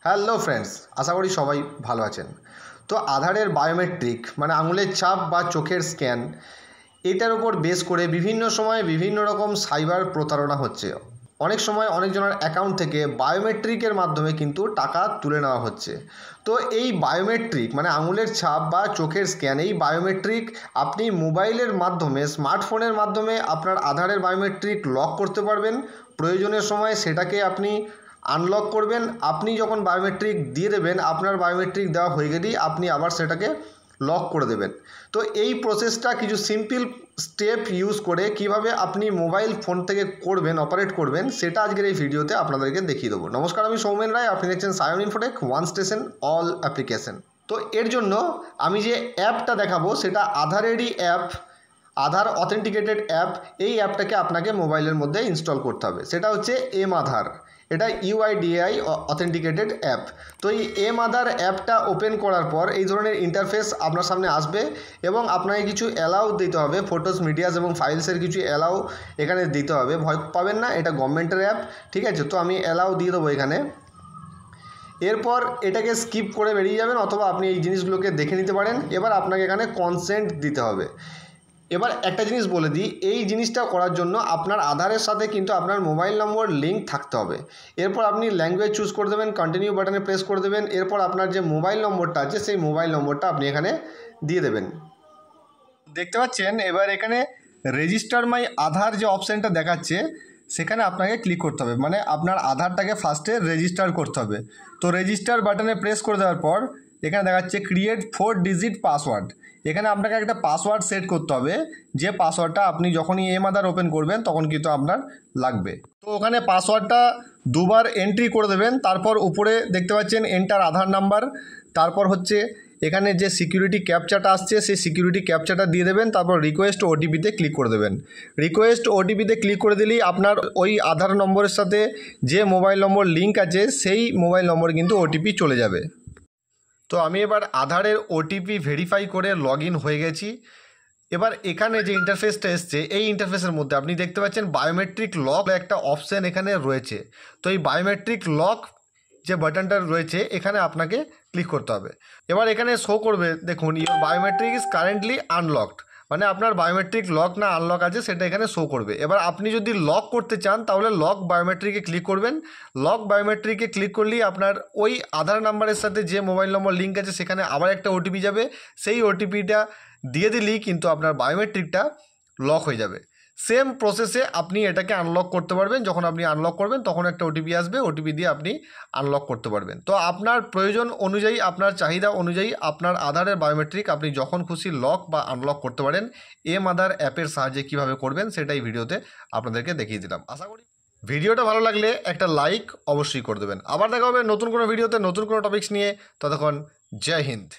Hello friends, আশা করি সবাই ভালো আছেন। তো আধারের বায়োমেট্রিক মানে আঙুলের ছাপ বা চোখের স্ক্যান, এটার উপর বেস করে বিভিন্ন সময় বিভিন্ন রকম সাইবার প্রতারণা হচ্ছে। অনেক সময় অনেকজনের অ্যাকাউন্ট থেকে বায়োমেট্রিকের মাধ্যমে কিন্তু টাকা তুলে নেওয়া হচ্ছে। তো এই বায়োমেট্রিক মানে আঙুলের ছাপ বা চোখের স্ক্যান, এই বায়োমেট্রিক আপনি মোবাইলের মাধ্যমে, স্মার্টফোনের মাধ্যমে আপনার আধারের বায়োমেট্রিক লক করতে পারবেন। প্রয়োজনের সময় সেটাকে আপনি আনলক করবেন। আপনি যখন বায়োমেট্রিক দিয়ে দেবেন, আপনার বায়োমেট্রিক দেওয়া হয়ে গেলেই আপনি আবার সেটাকে লক করে দেবেন। তো এই প্রসেসটা কিছু সিম্পল স্টেপ ইউজ করে কিভাবে আপনি মোবাইল ফোন থেকে করবেন, অপারেট করবেন, সেটা আজকের এই ভিডিওতে আপনাদেরকে দেখিয়ে দেবো। নমস্কার, আমি সৌমেন রায়, আপনি দেখছেন Sayan Infotech, one station all application. তো এর জন্য আমি যে অ্যাপটা দেখাবো সেটা আধারেরই অ্যাপ, আধার অথেন্টিকেটেড অ্যাপ। এই অ্যাপটাকে আপনাকে মোবাইলের মধ্যে ইনস্টল করতে হবে। সেটা হচ্ছে এম আধার, এটা ইউআইডিআই অথেন্টিকেটেড অ্যাপ। তো এই এম আধার অ্যাপটা ওপেন করার পর এই ধরনের ইন্টারফেস আপনার সামনে আসবে এবং আপনাকে কিছু অ্যালাউ দিতে হবে, ফটোস, মিডিয়াস এবং ফাইলসের কিছু অ্যালাউ এখানে দিতে হবে। ভয় পাবেন না, এটা গভর্নমেন্টের অ্যাপ, ঠিক আছে? তো আমি অ্যালাউ দিয়ে দেবো এখানে। এরপর এটাকে স্কিপ করে বেরিয়ে যাবেন, অথবা আপনি এই জিনিসগুলোকে দেখে নিতে পারেন। এবার আপনাকে এখানে কনসেন্ট দিতে হবে। এবার একটা জিনিস বলে দিই, এই জিনিসটা করার জন্য আপনার আধারের সাথে কিন্তু আপনার মোবাইল নম্বর লিঙ্ক থাকতে হবে। এরপর আপনি ল্যাঙ্গুয়েজ চুজ করে দেবেন, কন্টিনিউ বাটনে প্রেস করে দেবেন। এরপর আপনার যে মোবাইল নম্বরটা আছে সেই মোবাইল নম্বরটা আপনি এখানে দিয়ে দেবেন। দেখতে পাচ্ছেন এবার এখানে রেজিস্টার মাই আধার যে অপশানটা দেখাচ্ছে সেখানে আপনাকে ক্লিক করতে হবে, মানে আপনার আধারটাকে ফার্স্টে রেজিস্টার করতে হবে। তো রেজিস্টার বাটনে প্রেস করে দেওয়ার পর এখানে দেখাচ্ছে ক্রিয়েট 4 ডিজিট পাসওয়ার্ড। এখানে আপনাকে একটা পাসওয়ার্ড সেট করতে হবে, যে পাসওয়ার্ডটা আপনি যখনই এম আধার ওপেন করবেন তখন কিন্তু আপনার লাগবে। তো ওখানে পাসওয়ার্ডটা দুবার এন্ট্রি করে দেবেন। তারপর উপরে দেখতে পাচ্ছেন এন্টার আধার নাম্বার, তারপর হচ্ছে এখানে যে সিকিউরিটি ক্যাপচাটা আসছে সেই সিকিউরিটি ক্যাপচাটা দিয়ে দেবেন। তারপর রিকোয়েস্ট ওটিপিতে ক্লিক করে দেবেন। রিকোয়েস্ট ওটিপিতে ক্লিক করে দিলেই আপনার ওই আধার নম্বরের সাথে যে মোবাইল নম্বর লিঙ্ক আছে সেই মোবাইল নম্বরে কিন্তু ওটিপি চলে যাবে। তো আমি এবার আধারের ওটিপি ভেরিফাই করে লগ ইন হয়ে গেছি। এবার এখানে যে ইন্টারফেসটা এসছে এই ইন্টারফেসের মধ্যে আপনি দেখতে পাচ্ছেন বায়োমেট্রিক লক একটা অপশান এখানে রয়েছে। তো এই বায়োমেট্রিক লক যে বাটনটা রয়েছে এখানে আপনাকে ক্লিক করতে হবে। এবার এখানে শো করবে, দেখুন your biometric is currently unlocked, মানে আপনার বায়োমেট্রিক লক না আনলক আছে সেটা এখানে শো করবে। এবার আপনি যদি লক করতে চান তাহলে লক বায়োমেট্রিকে ক্লিক করবেন। লক বায়োমেট্রিকে ক্লিক করলেই আপনার ওই আধার নাম্বারের সাথে যে মোবাইল নম্বর লিঙ্ক আছে সেখানে আবার একটা ওটিপি যাবে। সেই ওটিপিটা দিয়ে দিলেই কিন্তু আপনার বায়োমেট্রিকটা লক হয়ে যাবে। সেম প্রসেসে আপনি এটাকে আনলক করতে পারবেন। যখন আপনি আনলক করবেন তখন একটা ওটিপি আসবে, ওটিপি দিয়ে আপনি আনলক করতে পারবেন। তো আপনার প্রয়োজন অনুযায়ী, আপনার চাহিদা অনুযায়ী আপনার আধারের বায়োমেট্রিক আপনি যখন খুশি লক বা আনলক করতে পারেন। এম আধার অ্যাপের সাহায্যে কীভাবে করবেন সেটাই ভিডিওতে আপনাদেরকে দেখিয়ে দিলাম। আশা করি ভিডিওটা ভালো লাগলে একটা লাইক অবশ্যই করে দেবেন। আবার দেখা হবে নতুন কোনো ভিডিওতে নতুন কোনো টপিকস নিয়ে। ততক্ষণ জয় হিন্দ।